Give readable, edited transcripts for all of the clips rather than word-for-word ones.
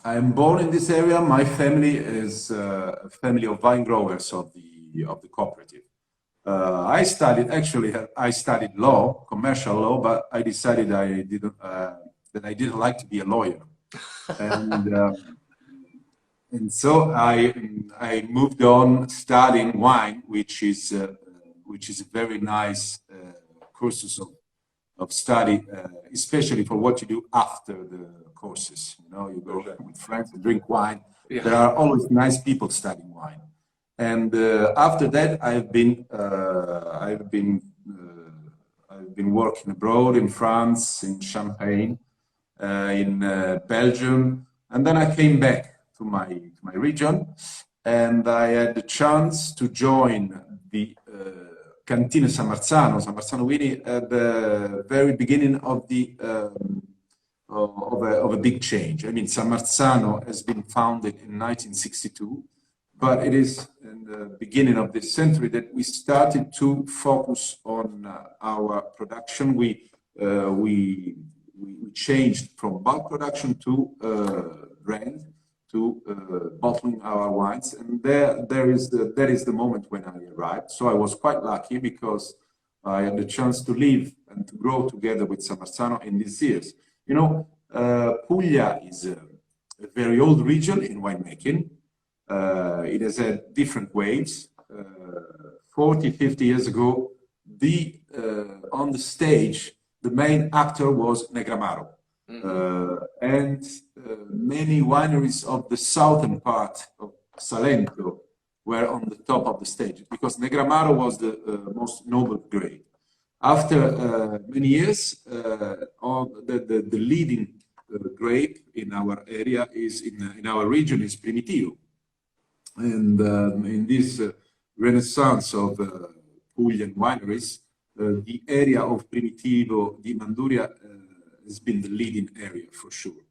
I am born in this area. My family is a family of vine growers of the cooperative. I studied law, commercial law, but I decided that I didn't like to be a lawyer, and so I moved on studying wine, which is a very nice courses of study, especially for what you do after the courses. You know, you go with friends and drink wine. Yeah. There are always nice people studying wine. And after that, I've been working abroad in France, in Champagne, in Belgium, and then I came back to my region, and I had the chance to join the Cantine San Marzano Vini at the very beginning of the of a big change. I mean, San Marzano has been founded in 1962. But it is in the beginning of this century that we started to focus on our production. We changed from bulk production to brand, to bottling our wines, and that is the moment when I arrived. So I was quite lucky because I had the chance to live and to grow together with San Marzano in these years. You know, Puglia is a very old region in winemaking. It has had different waves. 40, 50 years ago, on the stage, the main actor was Negroamaro. And many wineries of the southern part of Salento were on the top of the stage because Negroamaro was the most noble grape. After many years, the leading grape in our area in our region is Primitivo. And in this renaissance of Puglian wineries, the area of Primitivo di Manduria has been the leading area for sure.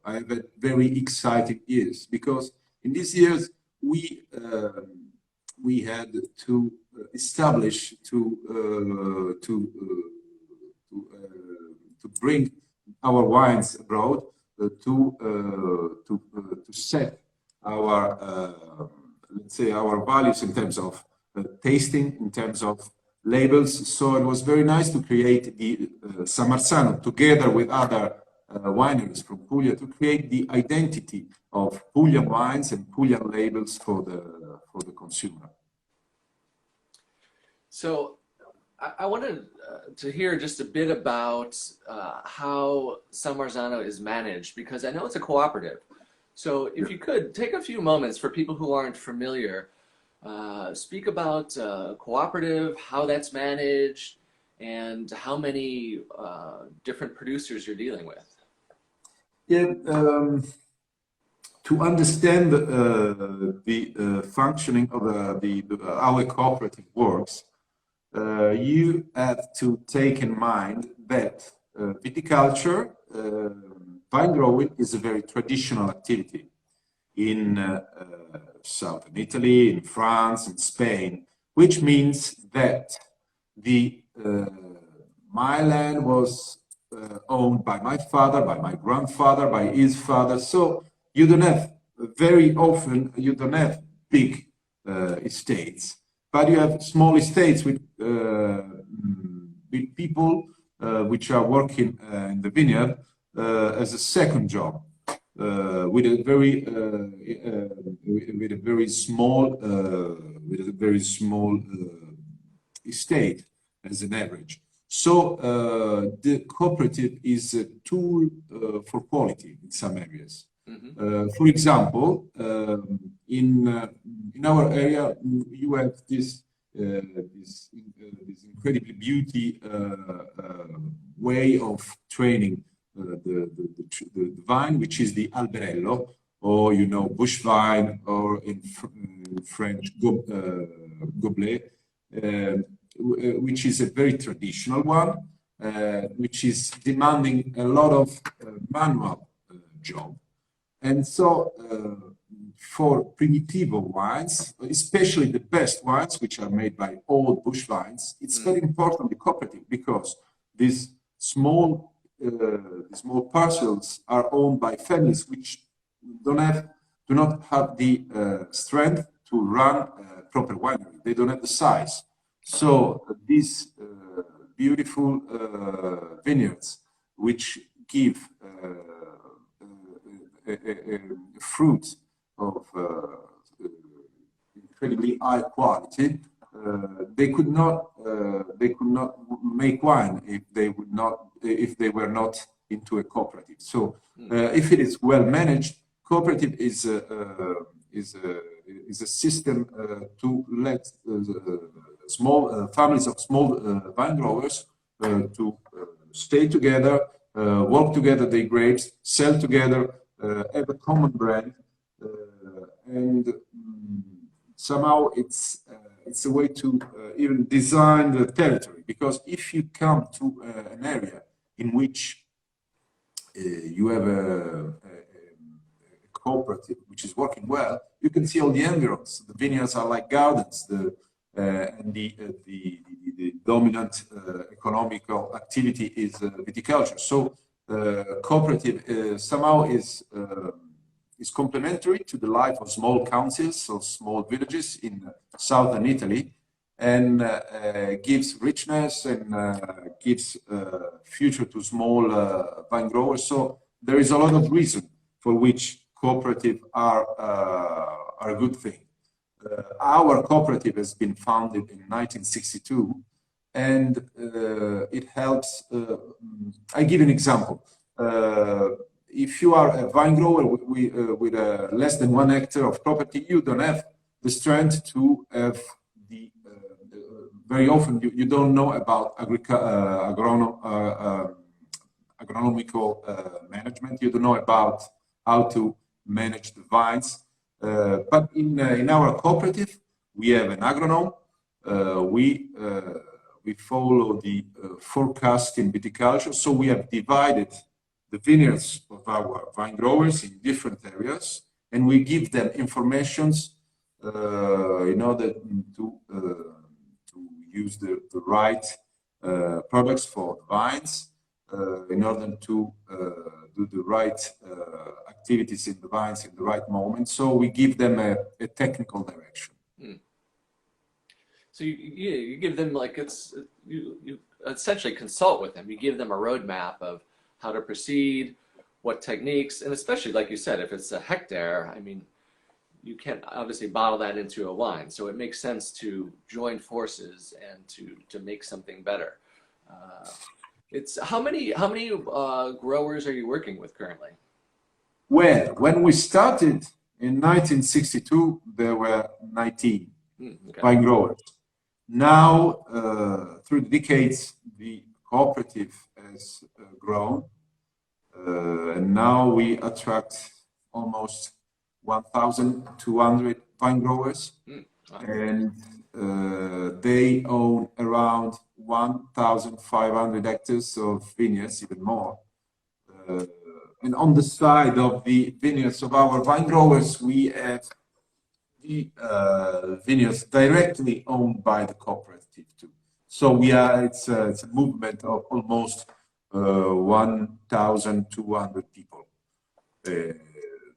I have had very exciting years because in these years we had to establish to bring our wines abroad. To set our let's say our values in terms of tasting, in terms of labels. So it was very nice to create the San Marzano together with other wineries from Puglia to create the identity of Puglian wines and Puglian labels for the consumer. So I wanted to hear just a bit about how San Marzano is managed, because I know it's a cooperative. So if you could take a few moments for people who aren't familiar, speak about cooperative, how that's managed, and how many different producers you're dealing with. Yeah, to understand the functioning of how a cooperative works, you have to take in mind that viticulture, vine growing, is a very traditional activity in southern Italy, in France, in Spain, which means that my land was owned by my father, by my grandfather, by his father. So you don't have big estates. But you have small estates with people which are working in the vineyard as a second job, with a very small estate as an average. So the cooperative is a tool for quality in some areas. For example, in our area, you have this incredibly beauty way of training the vine, which is the alberello, or bush vine, or in French gobelet, which is a very traditional one, which is demanding a lot of manual job. And so for Primitivo wines, especially the best wines, which are made by old bush vines, it's very important, the cooperative, because these small small parcels are owned by families which do not have the strength to run a proper winery. They don't have the size. So these beautiful vineyards, which give fruit of incredibly high quality, they could not make wine if they were not into a cooperative. So if it is well managed, cooperative is a system to let small families of small vine growers to stay together, work together their grapes, sell together, have a common brand, and somehow it's a way to even design the territory. Because if you come to an area in which you have a cooperative which is working well, you can see all the environs. The vineyards are like gardens. And the dominant economical activity is viticulture. So cooperative somehow is complementary to the life of small councils or small villages in southern Italy, and gives richness and gives future to small vine growers. So there is a lot of reason for which cooperative are a good thing. Our cooperative has been founded in 1962, and it helps. I give an example. If you are a vine grower with less than 1 hectare of property, you don't have the strength to have the. Very often, you don't know about agronomical management. You don't know about how to manage the vines. But in our cooperative, we have an agronome. We follow the forecast in viticulture. So we have divided the vineyards of our vine growers in different areas, and we give them informations in order to use the right products for the vines, in order to do the right activities in the vines in the right moment. So we give them a technical direction. So you give them, like, you essentially consult with them. You give them a roadmap of how to proceed, what techniques, and especially, like you said, if it's a hectare, I mean, you can't obviously bottle that into a wine. So it makes sense to join forces and to make something better. It's how many growers are you working with currently? Well, when we started in 1962, there were 19 vine growers. Now, through the decades, the cooperative has grown, and now we attract almost 1,200 vine growers, and they own around 1,500 hectares of vineyards, even more. And on the side of the vineyards of our vine growers, we have the vineyards directly owned by the cooperative too. So it's a movement of almost 1,200 people,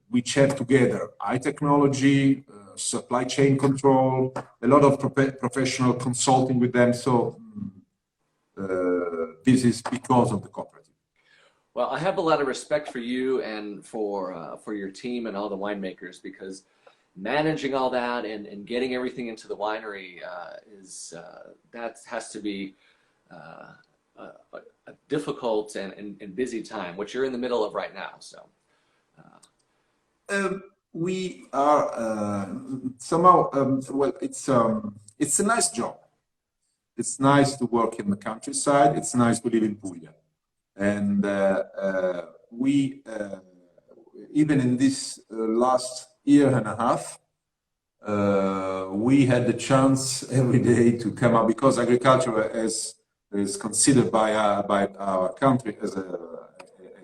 which have together high technology, supply chain control, a lot of professional consulting with them. So this is because of the cooperative. Well, I have a lot of respect for you and for your team and all the winemakers, because managing all that and getting everything into the winery that has to be a difficult and busy time, which you're in the middle of right now. So we are somehow well. It's a nice job. It's nice to work in the countryside. It's nice to live in Puglia, and we even in this last year and a half, we had the chance every day to come up, because agriculture is considered by our country as an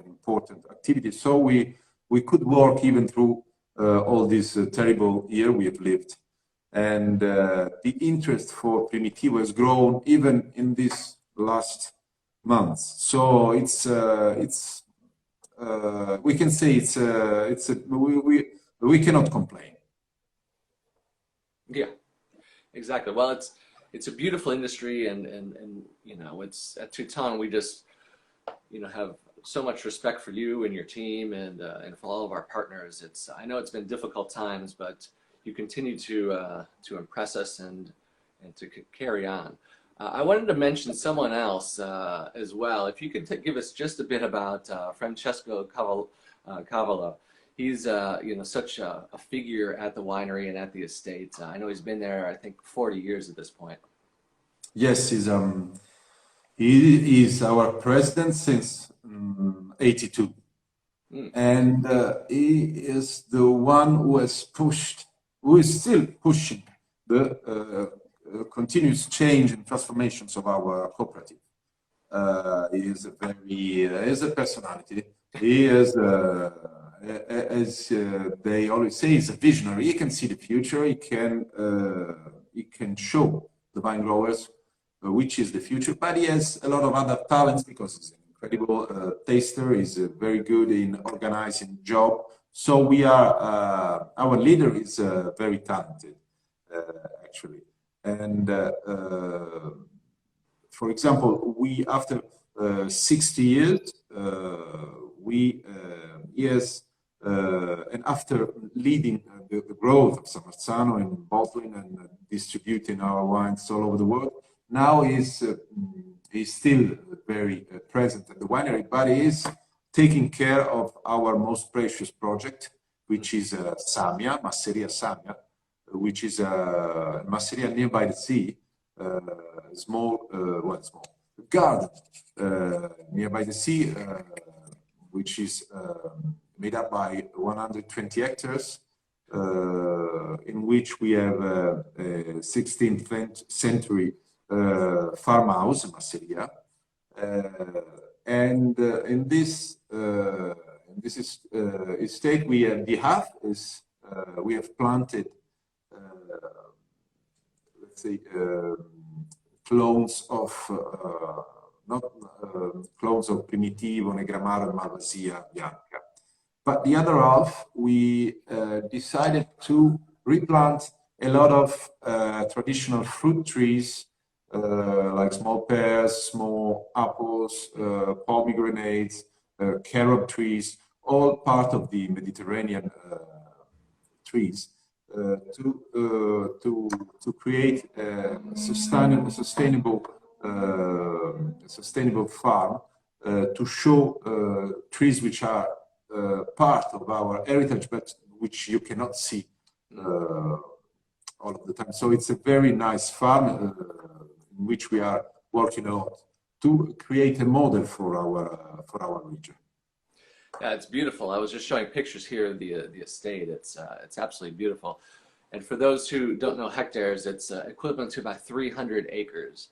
important activity. So we could work even through all this terrible year we have lived. And the interest for Primitivo has grown even in this last months. So we can say we cannot complain. Yeah, exactly. Well, it's a beautiful industry, and you know, it's at Touton we just, you know, have so much respect for you and your team, and for all of our partners. I know it's been difficult times, but you continue to impress us and to carry on. I wanted to mention someone else as well. If you could give us just a bit about Francesco Cavallo. He's you know, such a figure at the winery and at the estate. I know he's been there, I think, 40 years at this point. Yes, he is our president since 82. Mm. And he is the one who has pushed, who is still pushing the continuous change and transformations of our cooperative. He is he is a personality. He is, as they always say, he's a visionary. He can see the future. He can show the wine growers which is the future. But he has a lot of other talents because he's an incredible taster. He's very good in organizing job. So we are, our leader is very talented, actually. And for example, we after 60 years, yes, and after leading the growth of Marzano and bottling and distributing our wines all over the world, now he's still very present at the winery, but he is taking care of our most precious project, which is Samia, Masseria Samia, which is a masseria nearby the sea, small garden nearby the sea, which is made up by 120 hectares, in which we have a 16th century farmhouse, masseria, and in this estate we have we have planted let's say clones of not clones of Primitivo, Negroamaro, and Malvasia Bianca. But the other half, we decided to replant a lot of traditional fruit trees, like small pears, small apples, pomegranates, carob trees, all part of the Mediterranean trees, to create a sustainable farm, to show trees which are part of our heritage, but which you cannot see all of the time. So it's a very nice farm in which we are working a lot to create a model for our region. Yeah, it's beautiful. I was just showing pictures here of the estate. It's absolutely beautiful. And for those who don't know hectares, it's equivalent to about 300 acres.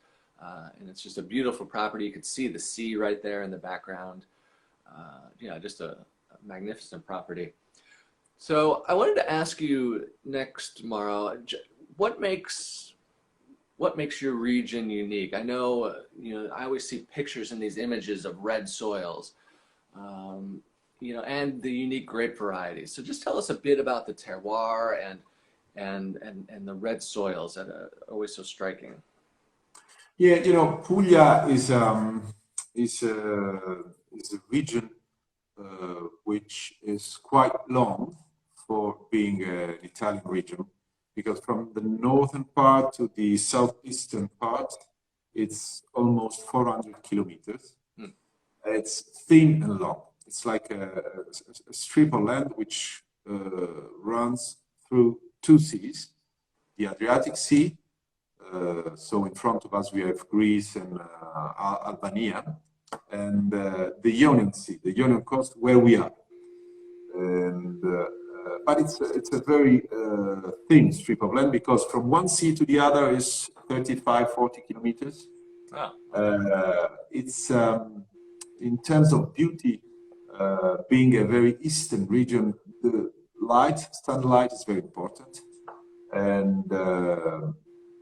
And it's just a beautiful property. You can see the sea right there in the background. Yeah, just a magnificent property. So I wanted to ask you next, Mauro, what makes your region unique? I know, you know, I always see pictures in these images of red soils, you know, and the unique grape varieties. So just tell us a bit about the terroir and the red soils that are always so striking. Yeah, you know, Puglia is a region which is quite long for being an Italian region, because from the northern part to the southeastern part, it's almost 400 kilometers. Mm. It's thin and long. It's like a strip of land which runs through two seas, the Adriatic Sea. So in front of us we have Greece and Albania, and the Ionian Sea, the Ionian coast, where we are. And but it's a very thin strip of land, because from one sea to the other is 35-40 kilometers. Wow. It's in terms of beauty, being a very eastern region, the sunlight is very important, and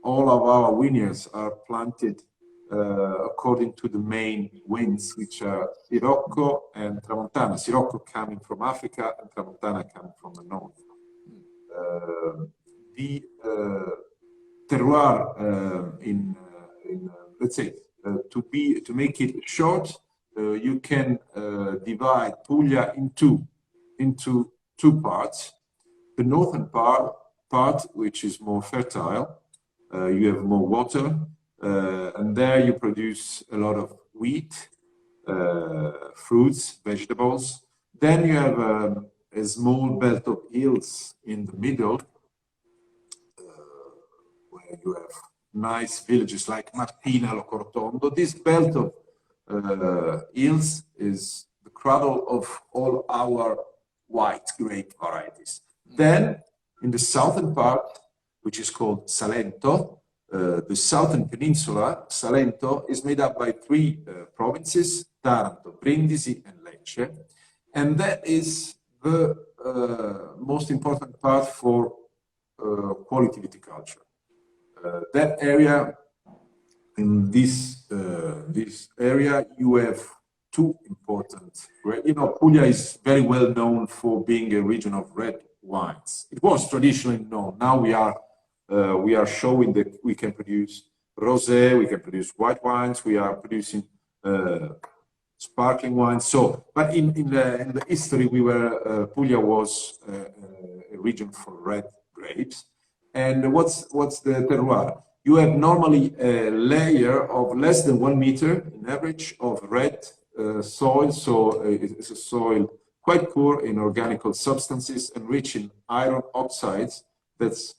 all of our vineyards are planted according to the main winds, which are Sirocco and Tramontana. Sirocco coming from Africa and Tramontana coming from the north. The terroir let's say, to make it short, you can divide Puglia into two parts. The northern part, which is more fertile, you have more water, and there you produce a lot of wheat, fruits, vegetables. Then you have a small belt of hills in the middle, where you have nice villages like Martina, Locortondo. This belt of hills is the cradle of all our white grape varieties. Then, in the southern part, which is called Salento, the southern peninsula, Salento, is made up by three provinces, Taranto, Brindisi, and Lecce. And that is the most important part for quality viticulture. That area, in this area, you have two important, Puglia is very well known for being a region of red wines. It was traditionally known. Now we are showing that we can produce rosé, we can produce white wines, we are producing sparkling wines. So, but in the history, Puglia was a region for red grapes. And what's the terroir? You have normally a layer of less than 1 meter in average of red soil. So it's a soil quite poor in organic substances and rich in iron oxides. That's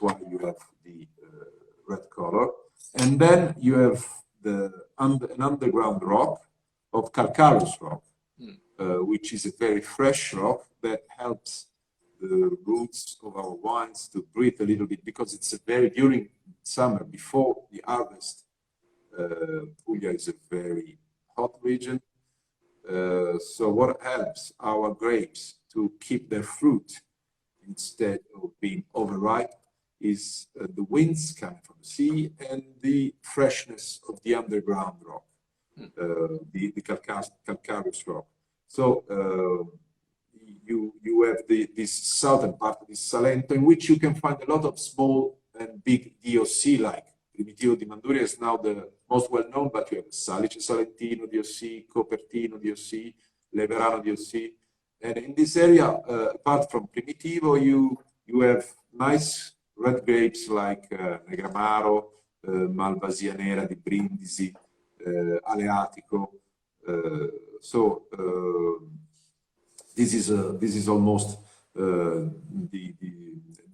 why you have the red color. And then you have an underground rock of calcareous rock, which is a very fresh rock that helps the roots of our wines to breathe a little bit, because it's during summer, before the harvest, Puglia is a very hot region. So what helps our grapes to keep their fruit instead of being overripe is the winds coming from the sea and the freshness of the underground rock, the calcareous rock. So you have this southern part of this Salento, in which you can find a lot of small and big DOC, like Primitivo di Manduria is now the most well known, but you have Salice Salentino DOC, Copertino DOC, Leverano DOC. And in this area, apart from Primitivo, you have nice red grapes like Negroamaro, Malvasia Nera di Brindisi, Aleatico. This is almost the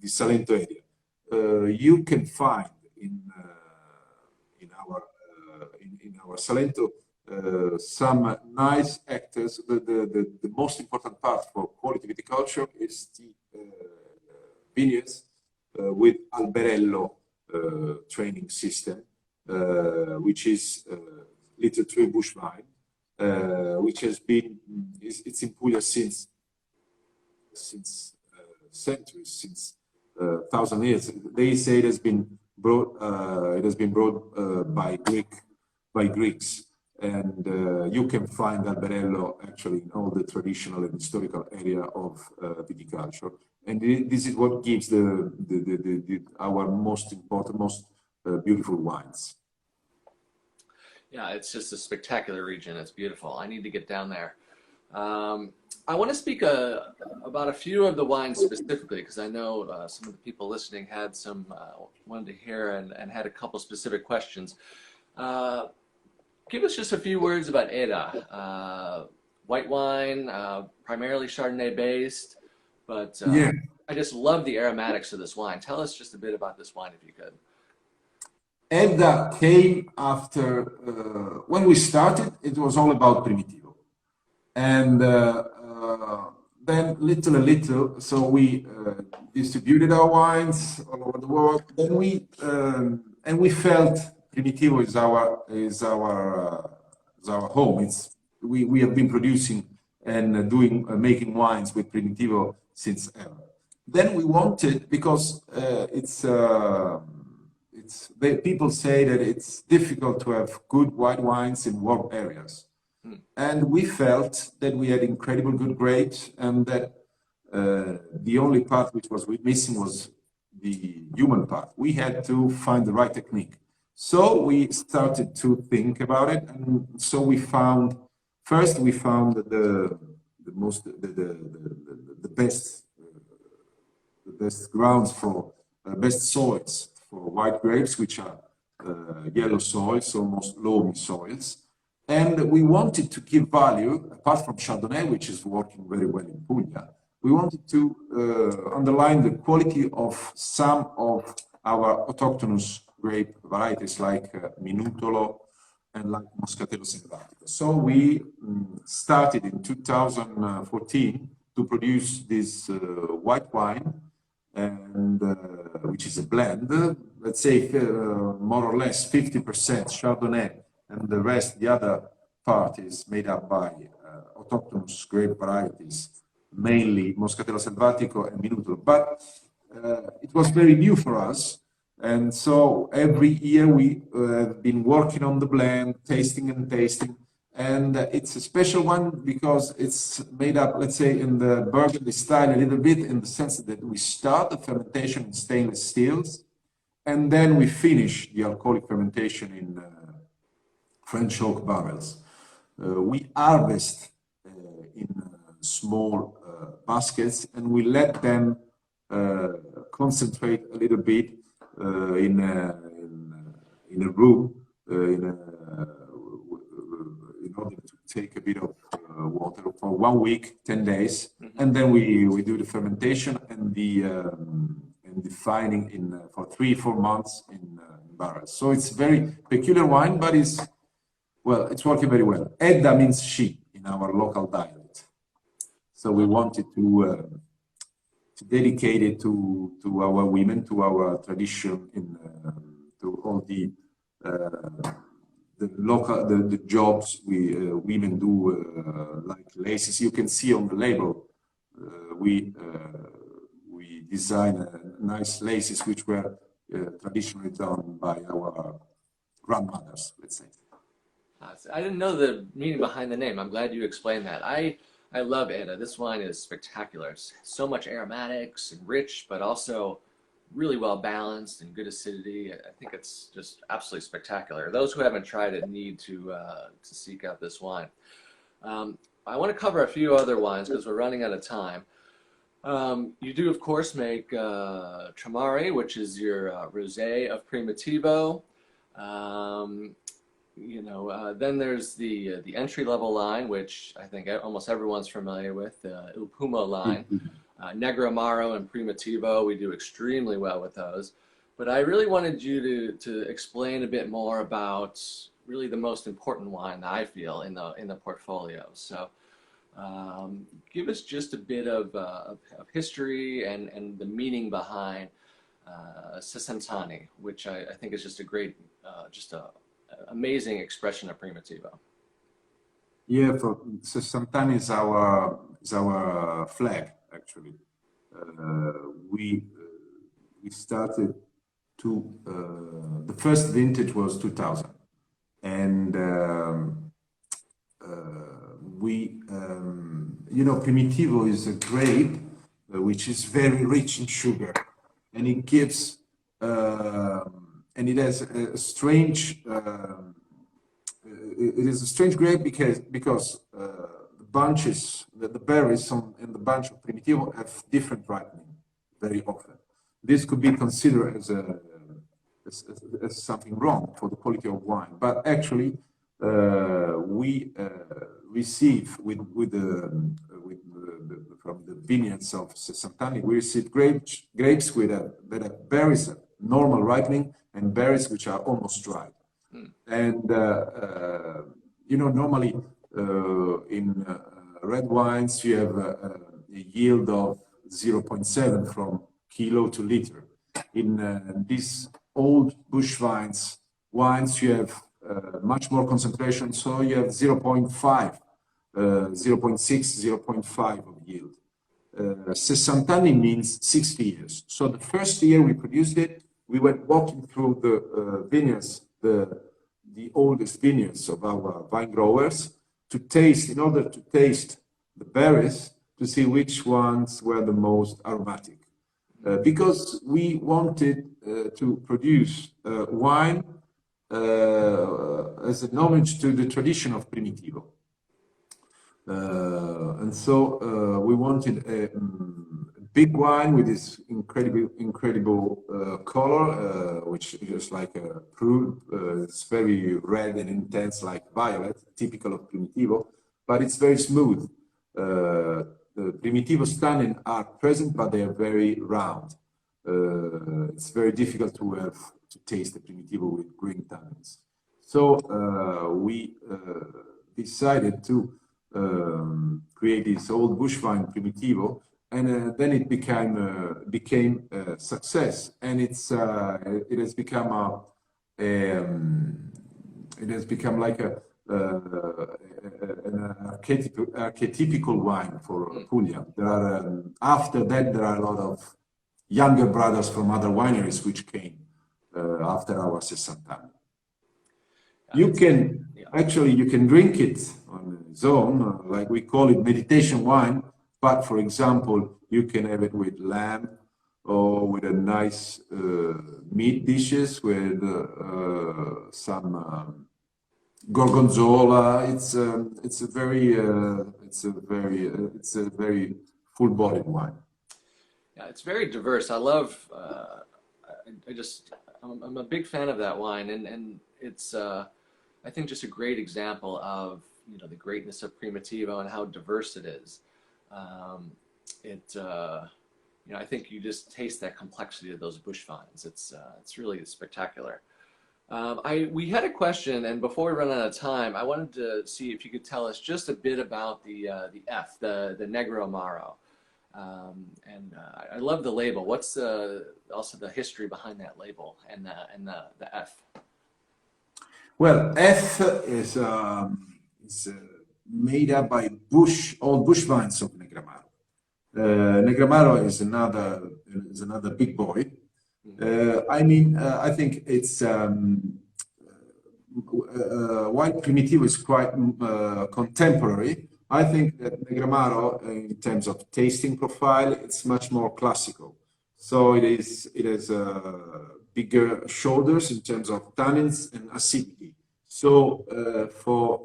Salento area. You can find in our Salento some nice hectares. The most important part for quality viticulture is the vineyards with Alberello training system, which is little tree bush vine. Which has been, it's in Puglia since centuries, since 1,000 years. They say it has been brought by Greeks, and you can find Alberello actually in all the traditional and historical area of viticulture. And this is what gives our most important, most beautiful wines. Yeah, it's just a spectacular region. It's beautiful. I need to get down there. I want to speak about a few of the wines specifically, because I know some of the people listening had some wanted to hear and had a couple specific questions. Give us just a few words about Era. White wine, primarily Chardonnay based, but yeah. I just love the aromatics of this wine. Tell us just a bit about this wine if you could. Edda came after, when we started, it was all about Primitivo. And then little, so we distributed our wines all over the world. Then we felt Primitivo is our home. We have been producing and making wines with Primitivo since ever. Then we wanted, because it's people say that it's difficult to have good white wines in warm areas. And we felt that we had incredible good grapes, and that the only part which was missing was the human part. We had to find the right technique. So we started to think about it, and so we found the best grounds for best soils for white grapes, which are yellow soils, almost loamy soils. And we wanted to give value, apart from Chardonnay, which is working very well in Puglia. We wanted to underline the quality of some of our autochthonous grape varieties like Minutolo and like Moscatello Selvatico. So we started in 2014 to produce this white wine, and which is a blend, let's say more or less 50% Chardonnay, and the rest, the other part, is made up by autochthonous grape varieties, mainly Moscatello Selvatico and Minutolo. But it was very new for us, and so every year we have been working on the blend, tasting and tasting. And it's a special one because it's made up, let's say, in the Burgundy style a little bit, in the sense that we start the fermentation in stainless steels, and then we finish the alcoholic fermentation in French oak barrels. We harvest in small baskets, and we let them concentrate a little bit in a room, in order to take a bit of water for 1 week, 10 days, and then we do the fermentation and the fining in for 3-4 months in barrels. So it's very peculiar wine, but it's working very well. Edda means she in our local dialect, so we wanted to dedicate it to our women, to our tradition, to all the jobs women do, like laces. You can see on the label, we design nice laces which were traditionally done by our grandmothers, let's say. I didn't know the meaning behind the name. I'm glad you explained that. I love Edda. This wine is spectacular. It's so much aromatics and rich, but also really well balanced and good acidity. I think it's just absolutely spectacular. Those who haven't tried it need to seek out this wine. I want to cover a few other wines because we're running out of time. You do, of course, make Tremare, which is your rosé of Primativo. Then there's the entry-level line, which I think almost everyone's familiar with, the Il Pumo line. Negroamaro and Primativo, we do extremely well with those. But I really wanted you to explain a bit more about really the most important wine that I feel in the portfolio. So give us just a bit of history and the meaning behind Sessantani, which I think is just a great, amazing expression of Primativo. Yeah, for Sessantani is our flag, actually. We started to the first vintage was 2000, and Primitivo is a grape which is very rich in sugar, and it gives and it has a strange. It is a strange grape because the bunches, the berries in the bunch of Primitivo have different ripening very often. This could be considered as something wrong for the quality of wine, but actually we receive from the vineyards of Sessantani, we receive grapes that have berries at normal ripening and berries which are almost dry. And normally in red wines you have a yield of 0.7 from kilo to liter. In these old bush wines you have much more concentration, so you have 0.5, 0.6, 0.5 of yield. Sessantani means 60 years. So the first year we produced it, we went walking through the vineyards, the oldest vineyards of our vine growers, to taste, in order to taste the berries, to see which ones were the most aromatic. Because we wanted to produce wine as an homage to the tradition of Primitivo. And so we wanted a big wine with this incredible color, which is like a prune. It's very red and intense, like violet, typical of Primitivo, but it's very smooth. The Primitivo tannins are present, but they are very round. It's very difficult to taste the Primitivo with green tannins. So we decided to create this old bush vine Primitivo, and then it became a success, and it has become like an archetypical wine for Puglia. After that, there are a lot of younger brothers from other wineries which came after our 60 anni. You can drink it on its own, like we call it meditation wine. But for example, you can have it with lamb or with a nice meat dishes with some gorgonzola. It's a very full-bodied wine. Yeah, it's very diverse. I love. I'm a big fan of that wine, and it's I think just a great example of the greatness of Primitivo and how diverse it is. I think you just taste that complexity of those bush vines. It's really spectacular. We had a question, and before we run out of time, I wanted to see if you could tell us just a bit about the Negroamaro. I love the label. What's also the history behind that label and the F? Well, F is made up by old bush vines of Negroamaro. Negroamaro is another big boy. I think it's while Primitivo is quite contemporary. I think that Negroamaro, in terms of tasting profile, it's much more classical. So it has bigger shoulders in terms of tannins and acidity. So for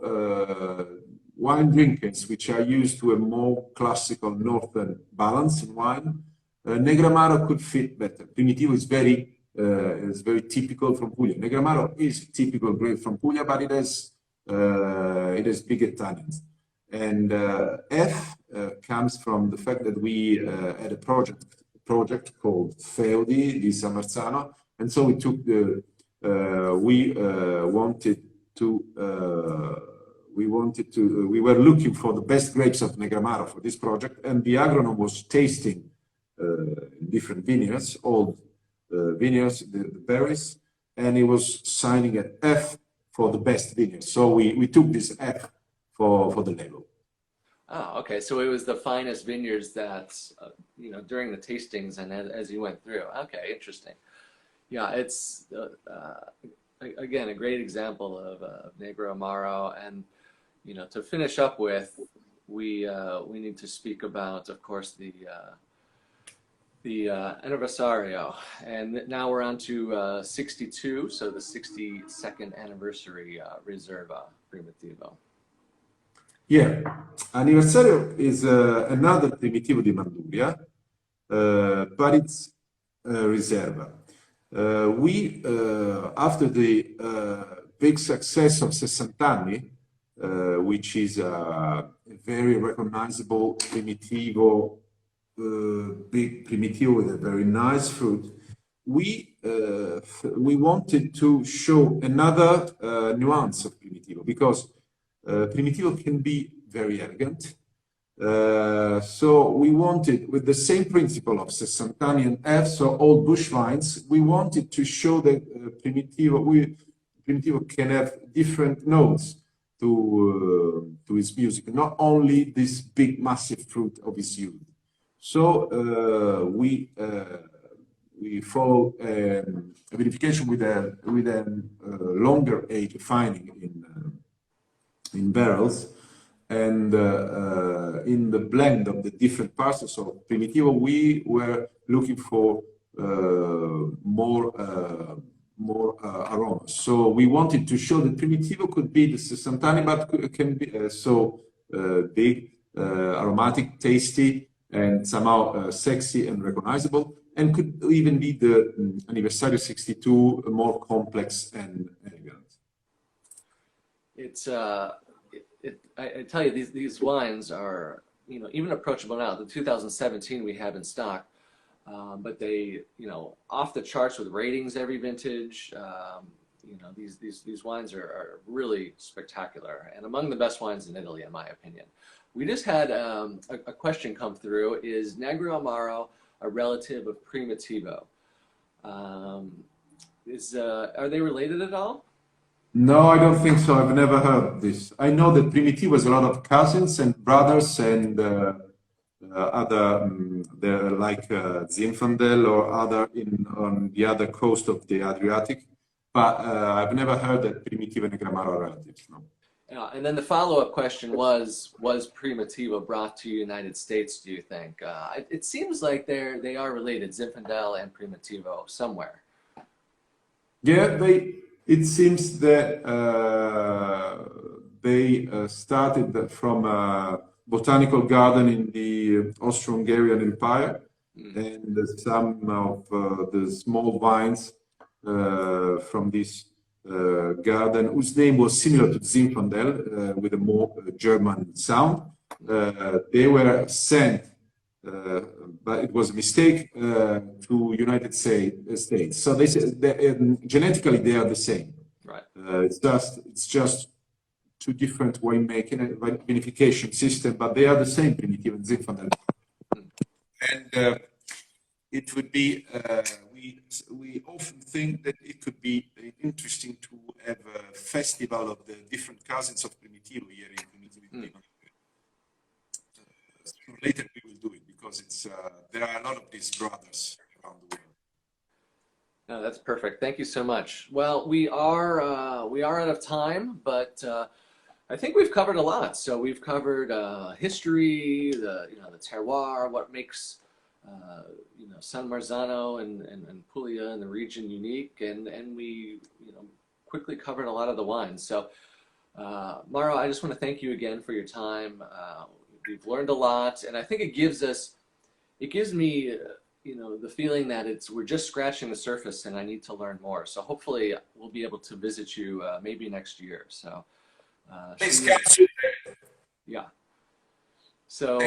wine drinkers which are used to a more classical northern balance in wine, Negroamaro could fit better. Primitivo is very typical from Puglia. Negroamaro is typical grape from Puglia, but it has bigger tannins. And F comes from the fact that we had a project called Feudi di Marzano, and so we were looking for the best grapes of Negroamaro for this project, and the agronom was tasting different vineyards, old vineyards, the berries, and he was signing an F for the best vineyards. So we took this F for the label. Oh, okay. So it was the finest vineyards that during the tastings and as you went through. Okay, interesting. Yeah, it's again a great example of Negroamaro, and to finish up with, we need to speak about, of course, the anniversario, and now we're on to 62, so the 62nd anniversary Riserva Primitivo. Yeah, anniversario is another Primitivo di Manduria, but it's Riserva. We after the big success of 60 anni, which is a very recognizable Primitivo, big Primitivo with a very nice fruit, we wanted to show another nuance of Primitivo, because Primitivo can be very elegant. So we wanted, with the same principle of 60 anni and F, so old bush vines, we wanted to show that Primitivo can have different notes to his music, not only this big massive fruit of his youth. So we we follow a vinification with a longer age refining in barrels, and in the blend of the different parcels of Primitivo, we were looking for more aromas. So we wanted to show that Primitivo could be the Sant'Anni, but can be so big, aromatic, tasty, and somehow sexy and recognizable, and could even be the Anniversario 62 more complex and elegant. It's I tell you, these wines are, you know, even approachable now. The 2017 we have in stock, but they, you know, off the charts with ratings every vintage. You know, these wines are really spectacular and among the best wines in Italy, in my opinion. We just had a question come through. Is Negroamaro a relative of Primativo? Are they related at all? No, I don't think so. I've never heard this. I know that Primitivo has a lot of cousins and brothers and other, like Zinfandel or other on the other coast of the Adriatic, but I've never heard that Primitivo and Negroamaro are relatives. No. And then the follow-up question was Primativo brought to the United States, do you think? It seems like they are related, Zinfandel and Primativo, somewhere. Yeah, it seems that they started from a botanical garden in the Austro-Hungarian Empire, and some of the small vines from this garden, whose name was similar to Zinfandel, with a more German sound. They were sent, but it was a mistake, to United States. So they say genetically they are the same. Right. It's just two different winemaking and vinification system, but they are the same, Primitivo and Zinfandel. And it would be, we often think that it could be interesting to have a festival of the different cousins of Primitivo here in Primitivo. Later we will do it because it's there are a lot of these brothers around the world. No, that's perfect. Thank you so much. Well, we are out of time, but I think we've covered a lot. So we've covered history, the terroir, what makes San Marzano and Puglia and the region unique, and we quickly covered a lot of the wines. So Mauro, I just want to thank you again for your time. We've learned a lot, and I think it gives me the feeling that we're just scratching the surface, and I need to learn more. So hopefully we'll be able to visit you maybe next year. So Thanks, yeah. So